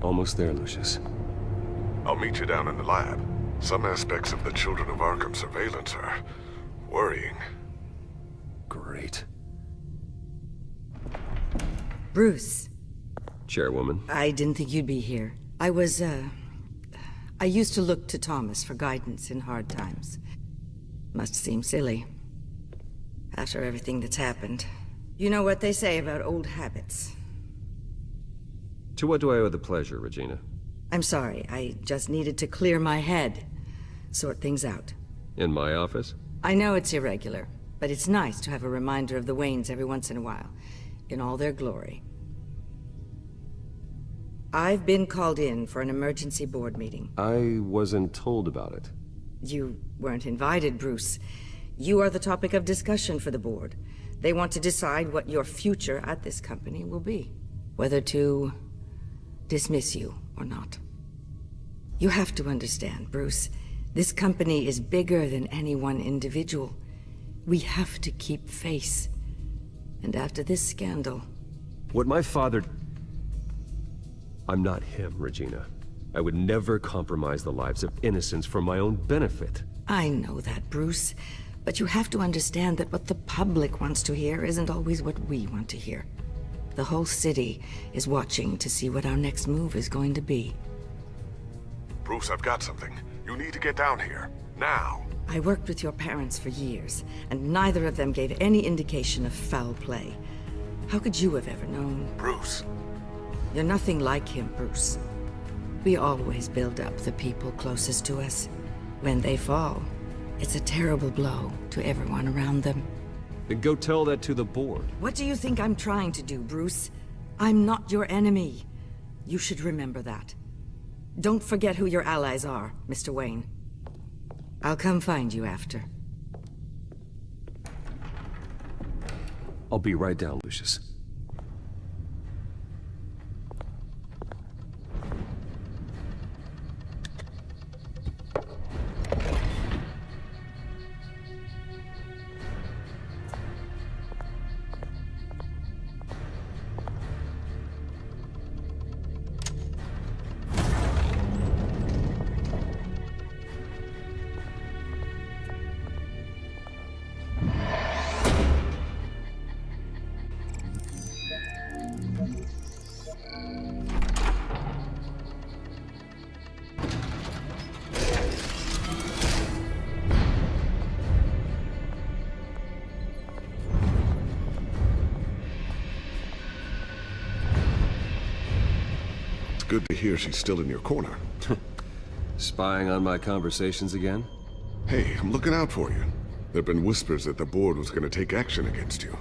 Almost there, Lucius. I'll meet you down in the lab. Some aspects of the Children of Arkham surveillance are worrying. Great. Bruce, Chairwoman. I didn't think you'd be here. I used to look to Thomas for guidance in hard times. Must seem silly. After everything that's happened. You know what they say about old habits. To what do I owe the pleasure, Regina? I'm sorry, I just needed to clear my head. Sort things out. In my office? I know it's irregular, but it's nice to have a reminder of the Waynes every once in a while. In all their glory. I've been called in for an emergency board meeting. I wasn't told about it. You weren't invited, Bruce. You are the topic of discussion for the board. They want to decide what your future at this company will be. Whether to dismiss you or not. You have to understand, Bruce. This company is bigger than any one individual. We have to keep face. And after this scandal... What my father... I'm not him, Regina. I would never compromise the lives of innocents for my own benefit. I know that, Bruce. But you have to understand that what the public wants to hear isn't always what we want to hear. The whole city is watching to see what our next move is going to be. Bruce, I've got something. You need to get down here. Now. I worked with your parents for years, and neither of them gave any indication of foul play. How could you have ever known? Bruce. You're nothing like him, Bruce. We always build up the people closest to us. When they fall, it's a terrible blow to everyone around them. Then go tell that to the board. What do you think I'm trying to do, Bruce? I'm not your enemy. You should remember that. Don't forget who your allies are, Mr. Wayne. I'll come find you after. I'll be right down, Lucius. Good to hear she's still in your corner. Spying on my conversations again? Hey, I'm looking out for you. There've been whispers that the board was gonna take action against you.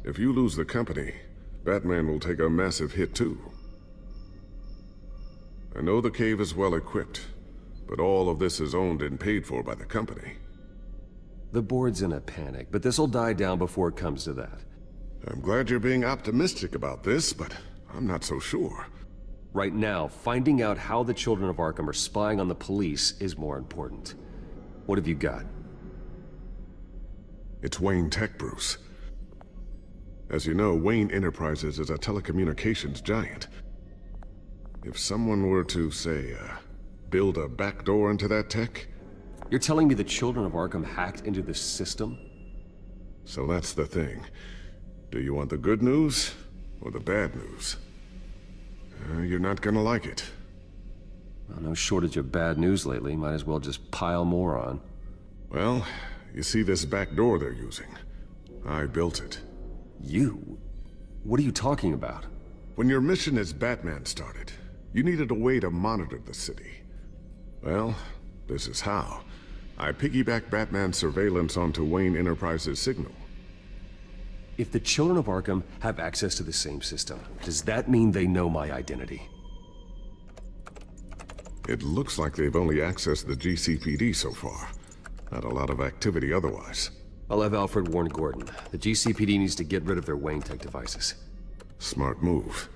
If you lose the company, Batman will take a massive hit too. I know the cave is well equipped, but all of this is owned and paid for by the company. The board's in a panic, but this'll die down before it comes to that. I'm glad you're being optimistic about this, but I'm not so sure. Right now, finding out how the Children of Arkham are spying on the police is more important. What have you got? It's Wayne Tech, Bruce. As you know, Wayne Enterprises is a telecommunications giant. If someone were to, say, build a backdoor into that tech... You're telling me the Children of Arkham hacked into this system? So that's the thing. Do you want the good news or the bad news? You're not gonna like it. Well, no shortage of bad news lately. Might as well just pile more on. Well, you see this back door they're using? I built it. You? What are you talking about? When your mission as Batman started, you needed a way to monitor the city. Well, this is how. I piggybacked Batman's surveillance onto Wayne Enterprises' signal. If the Children of Arkham have access to the same system, does that mean they know my identity? It looks like they've only accessed the GCPD so far. Not a lot of activity otherwise. I'll have Alfred warn Gordon. The GCPD needs to get rid of their Wayne Tech devices. Smart move.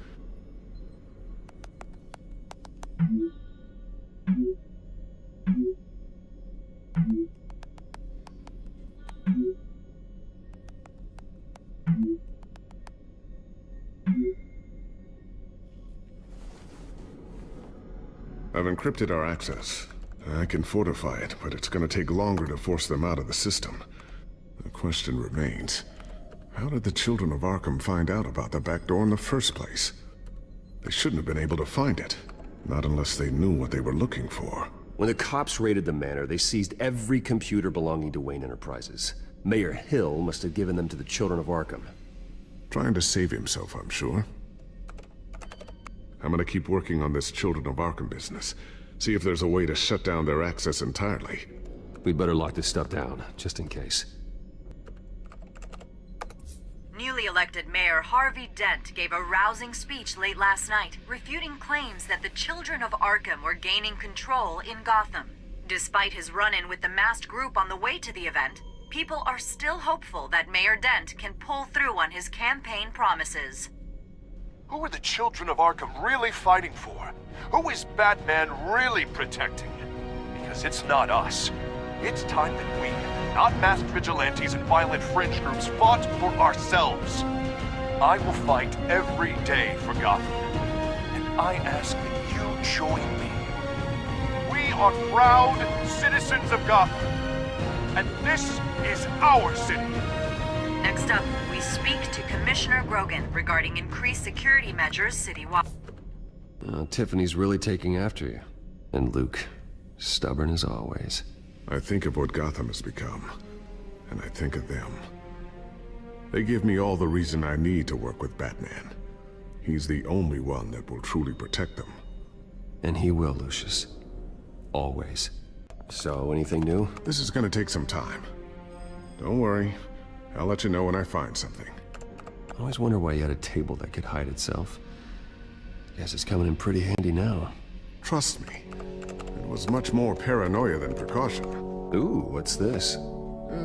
I've encrypted our access. I can fortify it, but it's gonna take longer to force them out of the system. The question remains, how did the children of Arkham find out about the back door in the first place? They shouldn't have been able to find it. Not unless they knew what they were looking for. When the cops raided the manor, they seized every computer belonging to Wayne Enterprises. Mayor Hill must have given them to the children of Arkham. Trying to save himself, I'm sure. I'm gonna keep working on this Children of Arkham business. See if there's a way to shut down their access entirely. We'd better lock this stuff down, just in case. Newly elected Mayor Harvey Dent gave a rousing speech late last night, refuting claims that the children of Arkham were gaining control in Gotham. Despite his run-in with the masked group on the way to the event, people are still hopeful that Mayor Dent can pull through on his campaign promises. Who are the children of Arkham really fighting for? Who is Batman really protecting? Because it's not us. It's time that we, not masked vigilantes and violent fringe groups, fought for ourselves. I will fight every day for Gotham. And I ask that you join me. We are proud citizens of Gotham. And this is our city. Next up, we speak to Commissioner Grogan regarding increased security measures citywide. Tiffany's really taking after you. And Luke, stubborn as always. I think of what Gotham has become, and I think of them. They give me all the reason I need to work with Batman. He's the only one that will truly protect them. And he will, Lucius. Always. So, anything new? This is gonna take some time. Don't worry. I'll let you know when I find something. I always wonder why you had a table that could hide itself. Guess it's coming in pretty handy now. Trust me. It was much more paranoia than precaution. Ooh, what's this?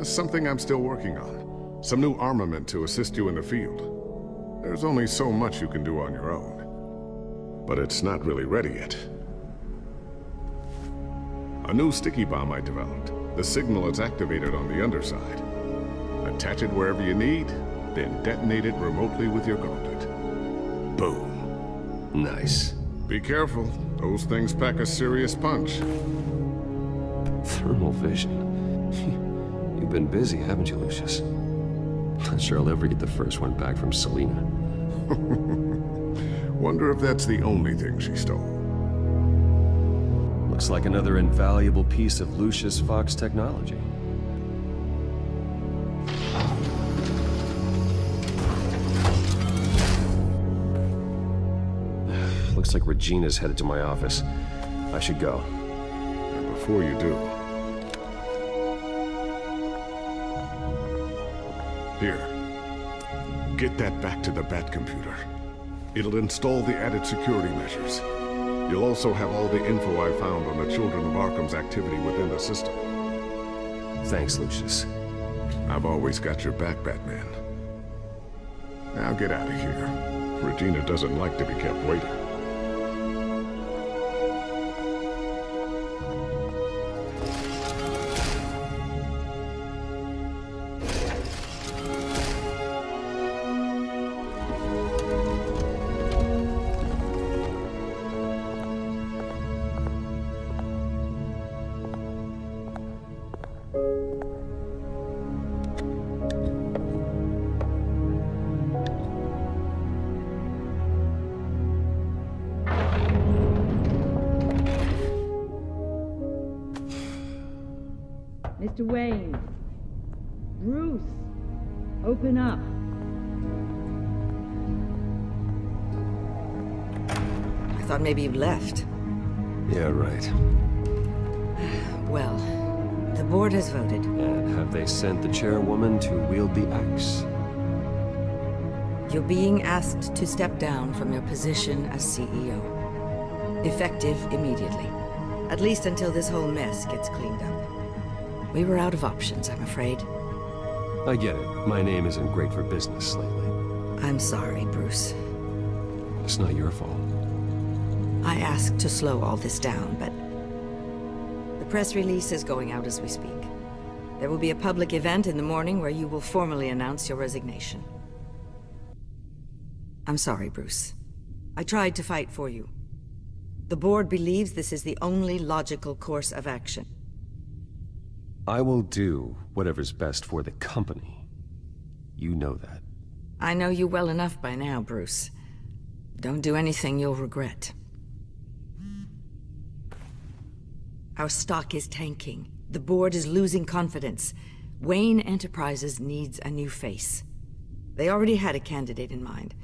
Something I'm still working on. Some new armament to assist you in the field. There's only so much you can do on your own. But it's not really ready yet. A new sticky bomb I developed. The signal is activated on the underside. Attach it wherever you need, then detonate it remotely with your gauntlet. Boom. Nice. Be careful. Those things pack a serious punch. Thermal vision. You've been busy, haven't you, Lucius? Not sure I'll ever get the first one back from Selina. Wonder if that's the only thing she stole. Looks like another invaluable piece of Lucius Fox technology. Looks like Regina's headed to my office. I should go. And before you do... Here. Get that back to the Bat computer. It'll install the added security measures. You'll also have all the info I found on the Children of Arkham's activity within the system. Thanks, Lucius. I've always got your back, Batman. Now get out of here. Regina doesn't like to be kept waiting. Mr. Wayne. Bruce. Open up. I thought maybe you left. Yeah, right. Well, the board has voted. And have they sent the chairwoman to wield the axe? You're being asked to step down from your position as CEO. Effective immediately. At least until this whole mess gets cleaned up. We were out of options, I'm afraid. I get it. My name isn't great for business lately. I'm sorry, Bruce. It's not your fault. I asked to slow all this down, but... the press release is going out as we speak. There will be a public event in the morning where you will formally announce your resignation. I'm sorry, Bruce. I tried to fight for you. The board believes this is the only logical course of action. I will do whatever's best for the company. You know that. I know you well enough by now, Bruce. Don't do anything you'll regret. Our stock is tanking. The board is losing confidence. Wayne Enterprises needs a new face. They already had a candidate in mind.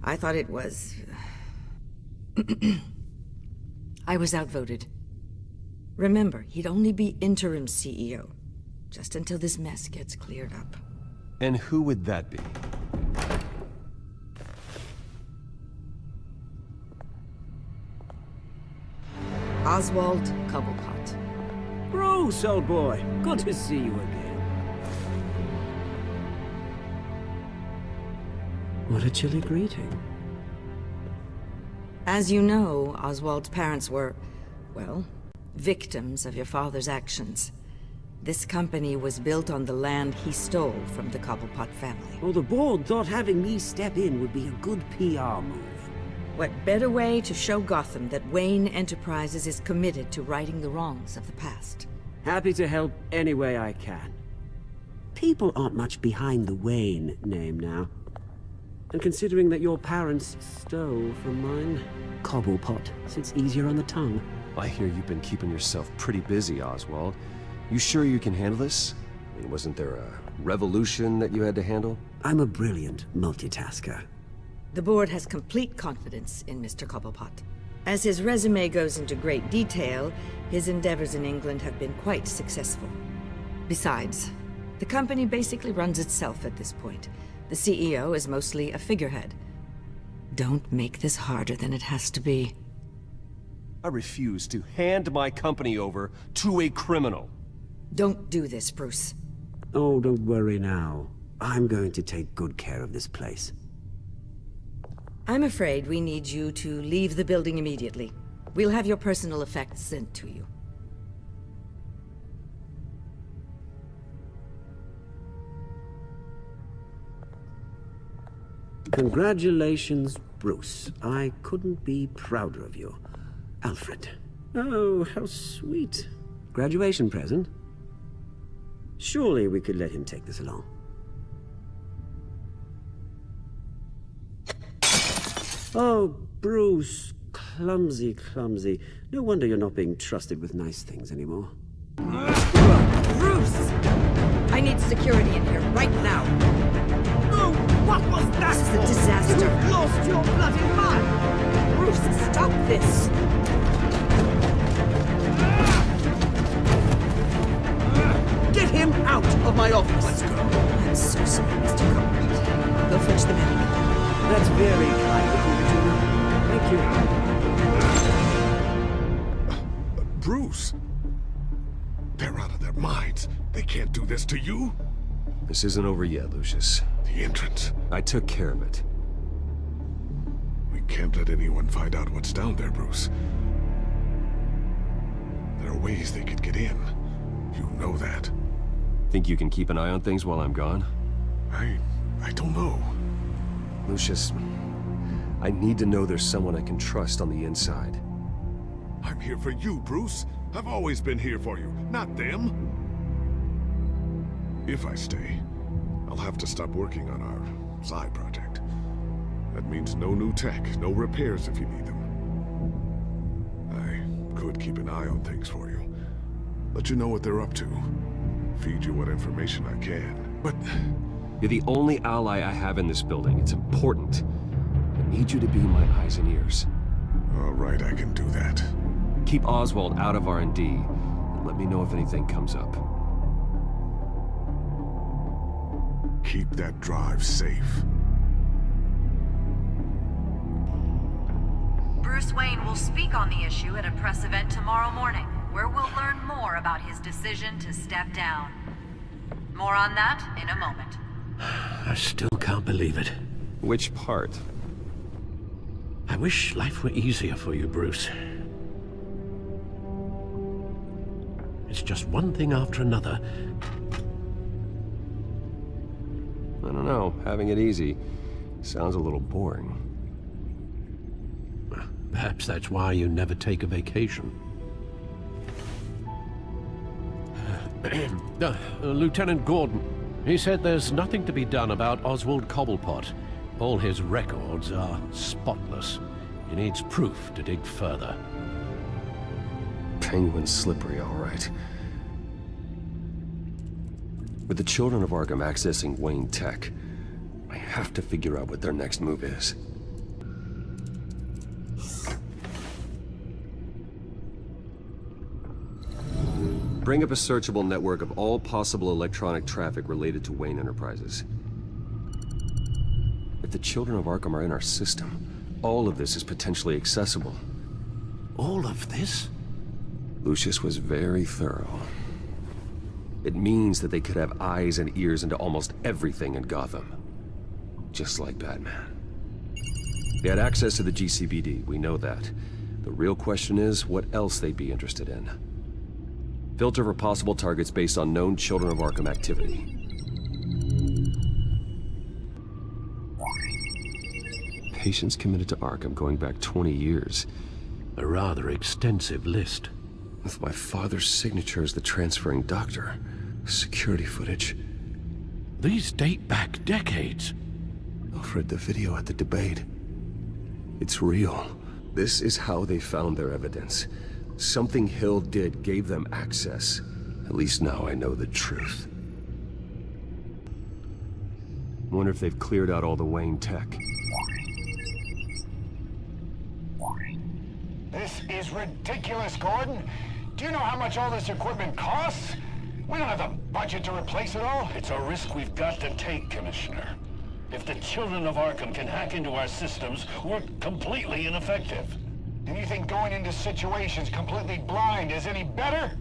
I thought it was... I was outvoted. Remember, he'd only be interim CEO, just until this mess gets cleared up. And who would that be? Oswald Cobblepot. Bruce, old boy. Good to see you again. What a chilly greeting. As you know, Oswald's parents were, well, victims of your father's actions. This company was built on the land he stole from the Cobblepot family. Well, the board thought having me step in would be a good PR move. What better way to show Gotham that Wayne Enterprises is committed to righting the wrongs of the past? Happy to help any way I can. People aren't much behind the Wayne name now. And considering that your parents stole from mine, Cobblepot sits easier on the tongue. I hear you've been keeping yourself pretty busy, Oswald. You sure you can handle this? I mean, wasn't there a revolution that you had to handle? I'm a brilliant multitasker. The board has complete confidence in Mr. Cobblepot. As his resume goes into great detail, his endeavors in England have been quite successful. Besides, the company basically runs itself at this point. The CEO is mostly a figurehead. Don't make this harder than it has to be. I refuse to hand my company over to a criminal. Don't do this, Bruce. Oh, don't worry now. I'm going to take good care of this place. I'm afraid we need you to leave the building immediately. We'll have your personal effects sent to you. Congratulations, Bruce. I couldn't be prouder of you. Alfred. Oh, how sweet. Graduation present? Surely we could let him take this along. Oh, Bruce. Clumsy, clumsy. No wonder you're not being trusted with nice things anymore. Bruce! I need security in here right now. Oh, what was that? This is a disaster. You've lost your bloody mind! Bruce, stop this! Get him out of my office! Let's go. I'm so sorry, Mr. Cobblepot. I'll go fetch the medic. That's very kind of you, Regina. Thank you. Bruce! They're out of their minds. They can't do this to you. This isn't over yet, Lucius. The entrance. I took care of it. We can't let anyone find out what's down there, Bruce. There are ways they could get in. You know that. Think you can keep an eye on things while I'm gone? I don't know. Lucius, I need to know there's someone I can trust on the inside. I'm here for you, Bruce. I've always been here for you, not them. If I stay, I'll have to stop working on our side project. That means no new tech, no repairs if you need them. I could keep an eye on things for you. Let you know what they're up to. Feed you what information I can. But You're the only ally I have in this building. It's important. I need you to be my eyes and ears. all right, I can do that. Keep Oswald out of R&D, and let me know if anything comes up. Keep that drive safe. Bruce Wayne will speak on the issue at a press event tomorrow morning, where we'll learn more about his decision to step down. More on that in a moment. I still can't believe it. Which part? I wish life were easier for you, Bruce. It's just one thing after another. I don't know. Having it easy sounds a little boring. Perhaps that's why you never take a vacation. Lieutenant Gordon, he said there's nothing to be done about Oswald Cobblepot. All his records are spotless. He needs proof to dig further. Penguin's slippery, all right. With the children of Arkham accessing Wayne Tech, I have to figure out what their next move is. Bring up a searchable network of all possible electronic traffic related to Wayne Enterprises. If the children of Arkham are in our system, all of this is potentially accessible. All of this? Lucius was very thorough. It means that they could have eyes and ears into almost everything in Gotham. Just like Batman. They had access to the GCPD, we know that. The real question is, what else they'd be interested in. Filter for possible targets based on known Children of Arkham activity. Patients committed to Arkham going back 20 years. A rather extensive list. With my father's signature as the transferring doctor. Security footage. These date back decades. Alfred, the video at the debate. It's real. This is how they found their evidence. Something Hill did gave them access. At least now I know the truth. Wonder if they've cleared out all the Wayne tech. This is ridiculous, Gordon. Do you know how much all this equipment costs? We don't have the budget to replace it all. It's a risk we've got to take, Commissioner. If the children of Arkham can hack into our systems, we're completely ineffective. And you think going into situations completely blind is any better?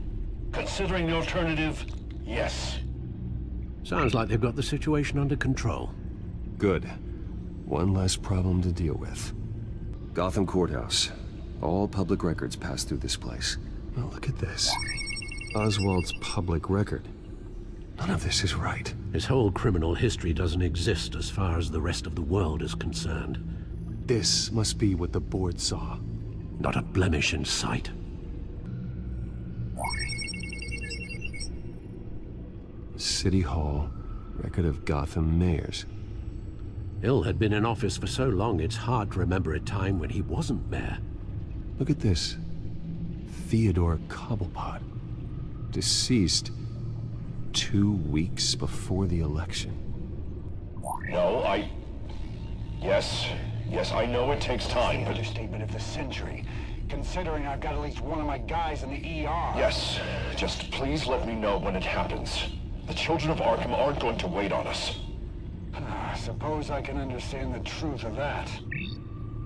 Considering the alternative, yes. Sounds like they've got the situation under control. Good. One less problem to deal with. Gotham Courthouse. All public records pass through this place. Now look at this. Oswald's public record. None of this is right. His whole criminal history doesn't exist as far as the rest of the world is concerned. This must be what the board saw. Not a blemish in sight. City Hall, record of Gotham mayors. Hill had been in office for so long it's hard to remember a time when he wasn't mayor. Look at this. Theodore Cobblepot. Deceased 2 weeks before the election. No, Yes, I know it takes time, but... Understatement of the century. Considering I've got at least one of my guys in the ER. Yes, just please let me know when it happens. The children of Arkham aren't going to wait on us. I suppose I can understand the truth of that.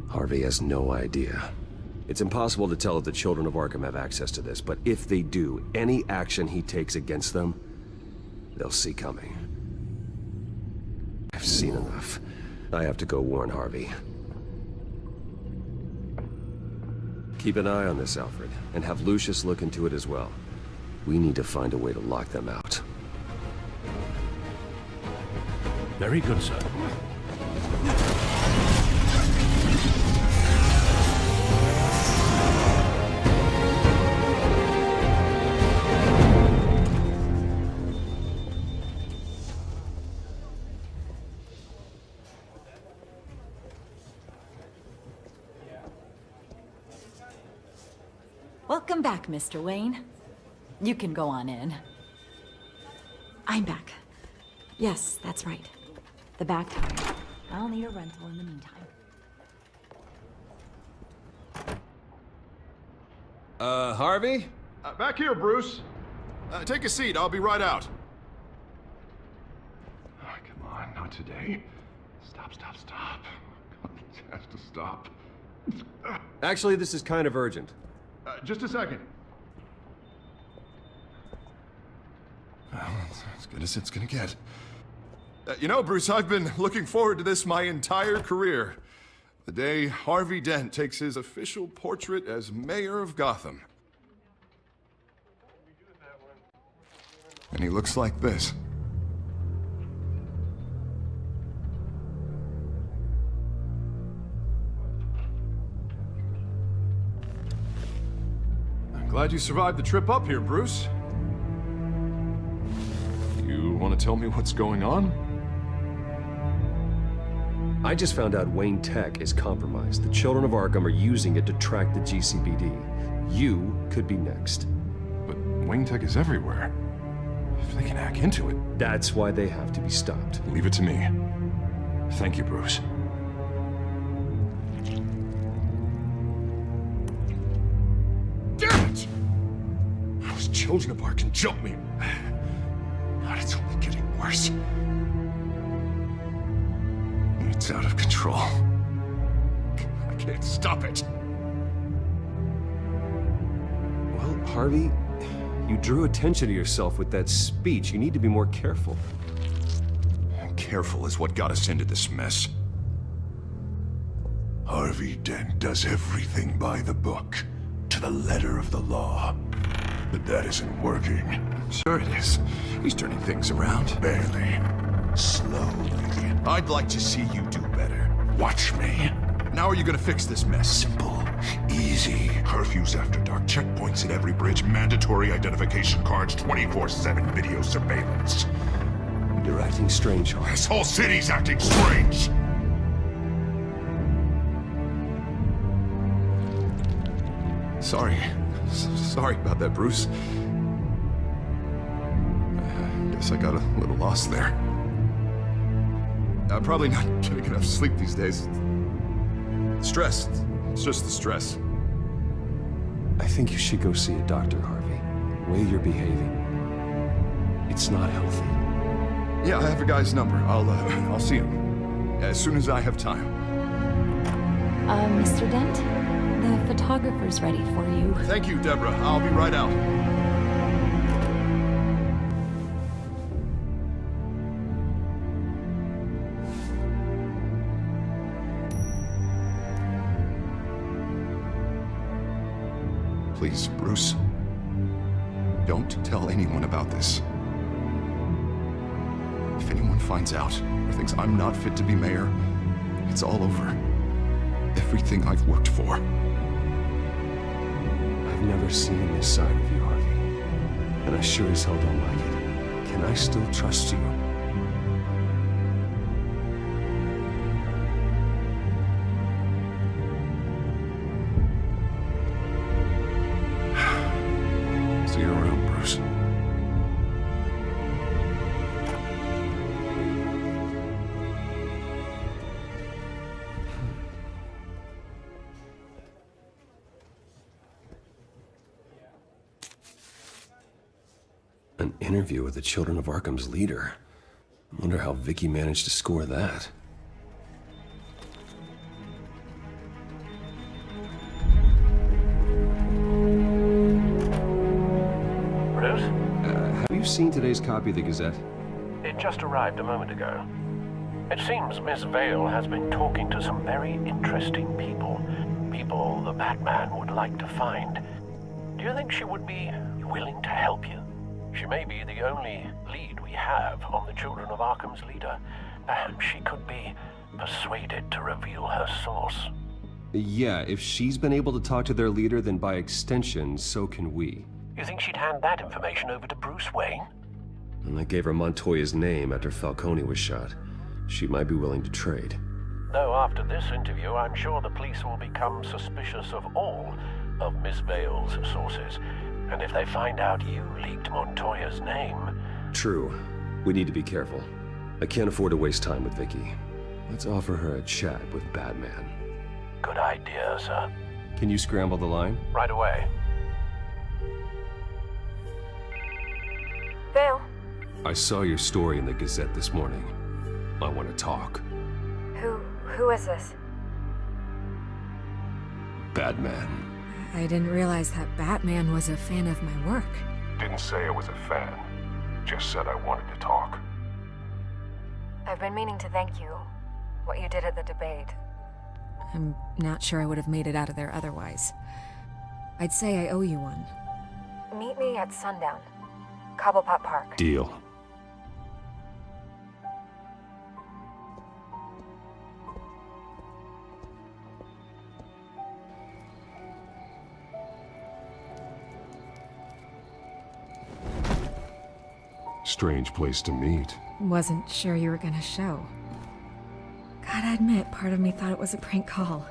Harvey has no idea. It's impossible to tell if the children of Arkham have access to this, but if they do, any action he takes against them, they'll see coming. I've seen enough. I have to go warn Harvey. Keep an eye on this, Alfred, and have Lucius look into it as well. We need to find a way to lock them out. Very good, sir. Welcome back, Mr. Wayne. You can go on in. I'm back. Yes, that's right. The back tire. I'll need a rental in the meantime. Harvey? Back here, Bruce. Take a seat. I'll be right out. Oh, come on, not today. Stop. It has to stop. Actually, this is kind of urgent. Just a second. Well, it's as good as it's gonna get. You know, Bruce, I've been looking forward to this my entire career. The day Harvey Dent takes his official portrait as mayor of Gotham. And he looks like this. Glad you survived the trip up here, Bruce. You want to tell me what's going on? I just found out Wayne Tech is compromised. The Children of Arkham are using it to track the GCPD. You could be next. But Wayne Tech is everywhere. If they can hack into it... That's why they have to be stopped. Leave it to me. Thank you, Bruce. Damn it! Those Children of Arkham jumped me. God, it's only getting worse. It's out of control. I can't stop it. Well, Harvey, you drew attention to yourself with that speech. You need to be more careful. Careful is what got us into this mess. Harvey Dent does everything by the book, to the letter of the law. But that isn't working. Sure it is. He's turning things around. Barely. Slowly. I'd like to see you do better. Watch me. Now are you gonna fix this mess? Simple. Easy. Curfews after dark, checkpoints at every bridge, mandatory identification cards, 24/7 video surveillance. You're acting strange, Harvey. This whole city's acting strange! Sorry. Sorry about that, Bruce. I guess I got a little lost there. I'm probably not getting enough sleep these days. Stress. It's just the stress. I think you should go see a doctor, Harvey. The way you're behaving, it's not healthy. Yeah, I have a guy's number. I'll see him as soon as I have time. Mr. Dent, the photographer's ready for you. Thank you, Deborah. I'll be right out. Please, Bruce. Don't tell anyone about this. If anyone finds out or thinks I'm not fit to be mayor, it's all over. Everything I've worked for. I've never seen this side of you, Harvey. And I sure as hell don't like it. Can I still trust you? See you around, Bruce. An interview with the Children of Arkham's leader. I wonder how Vicky managed to score that. Bruce? Have you seen today's copy of the Gazette? It just arrived a moment ago. It seems Miss Vale has been talking to some very interesting people. People the Batman would like to find. Do you think she would be willing to help you? She may be the only lead we have on the Children of Arkham's leader. Perhaps she could be persuaded to reveal her source. Yeah, if she's been able to talk to their leader, then by extension, so can we. You think she'd hand that information over to Bruce Wayne? And I gave her Montoya's name after Falcone was shot. She might be willing to trade. Though after this interview, I'm sure the police will become suspicious of all of Miss Vale's sources. And if they find out you leaked Montoya's name... True. We need to be careful. I can't afford to waste time with Vicky. Let's offer her a chat with Batman. Good idea, sir. Can you scramble the line? Right away. Vale. I saw your story in the Gazette this morning. I want to talk. Who is this? Batman. I didn't realize that Batman was a fan of my work. Didn't say I was a fan. Just said I wanted to talk. I've been meaning to thank you. What you did at the debate. I'm not sure I would have made it out of there otherwise. I'd say I owe you one. Meet me at sundown. Cobblepot Park. Deal. Strange place to meet. Wasn't sure you were gonna show. Gotta admit, part of me thought it was a prank call.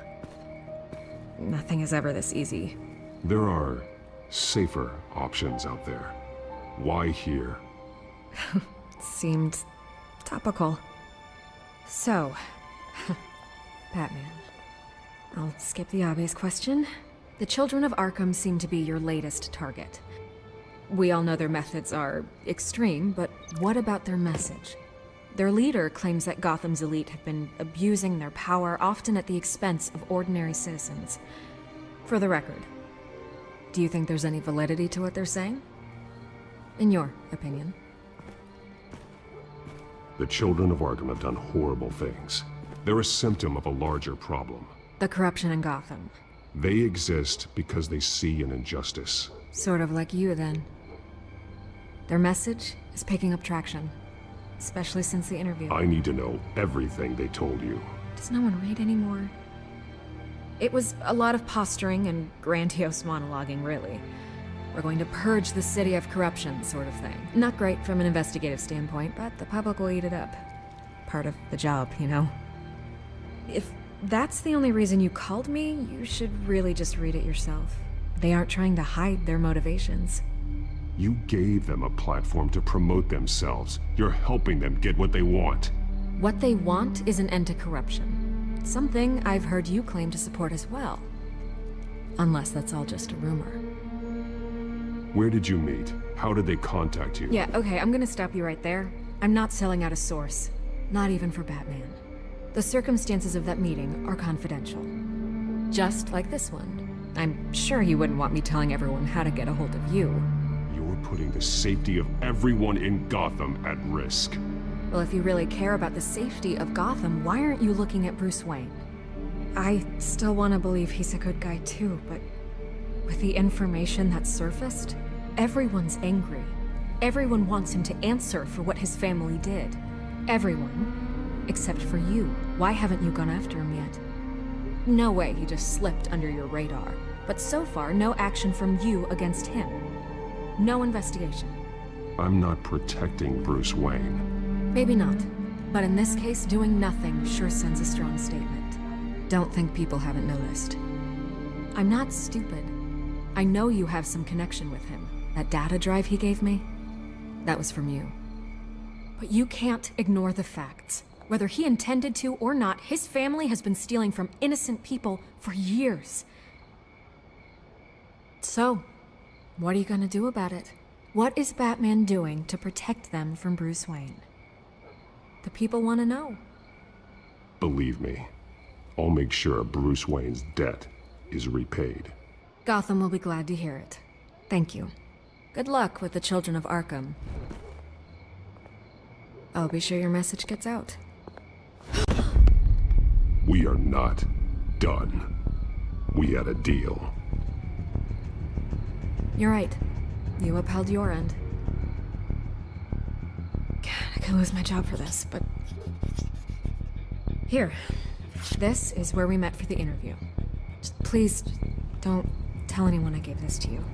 Nothing is ever this easy. There are safer options out there. Why here? Seemed topical. So, Batman. I'll skip the obvious question. The children of Arkham seem to be your latest target. We all know their methods are extreme, but what about their message? Their leader claims that Gotham's elite have been abusing their power, often at the expense of ordinary citizens. For the record, do you think there's any validity to what they're saying? In your opinion? The children of Arkham have done horrible things. They're a symptom of a larger problem. The corruption in Gotham. They exist because they see an injustice. Sort of like you, then. Their message is picking up traction, especially since the interview. I need to know everything they told you. Does no one read anymore? It was a lot of posturing and grandiose monologuing, really. We're going to purge the city of corruption, sort of thing. Not great from an investigative standpoint, but the public will eat it up. Part of the job, you know? If that's the only reason you called me, you should really just read it yourself. They aren't trying to hide their motivations. You gave them a platform to promote themselves. You're helping them get what they want. What they want is an end to corruption. Something I've heard you claim to support as well. Unless that's all just a rumor. Where did you meet? How did they contact you? Yeah, okay, I'm gonna stop you right there. I'm not selling out a source. Not even for Batman. The circumstances of that meeting are confidential. Just like this one. I'm sure you wouldn't want me telling everyone how to get a hold of you. You're putting the safety of everyone in Gotham at risk. Well, if you really care about the safety of Gotham, why aren't you looking at Bruce Wayne? I still want to believe he's a good guy too, but with the information that's surfaced, everyone's angry. Everyone wants him to answer for what his family did. Everyone. Except for you. Why haven't you gone after him yet? No way he just slipped under your radar. But so far, no action from you against him. No investigation. I'm not protecting Bruce Wayne. Maybe not. But in this case, doing nothing sure sends a strong statement. Don't think people haven't noticed. I'm not stupid. I know you have some connection with him. That data drive he gave me, that was from you. But you can't ignore the facts. Whether he intended to or not, his family has been stealing from innocent people for years. So, what are you gonna do about it? What is Batman doing to protect them from Bruce Wayne? The people want to know. Believe me, I'll make sure Bruce Wayne's debt is repaid. Gotham will be glad to hear it. Thank you. Good luck with the children of Arkham. I'll be sure your message gets out. We are not done. We had a deal. You're right. You upheld your end. God, I could lose my job for this, but... Here. This is where we met for the interview. Just please, don't tell anyone I gave this to you.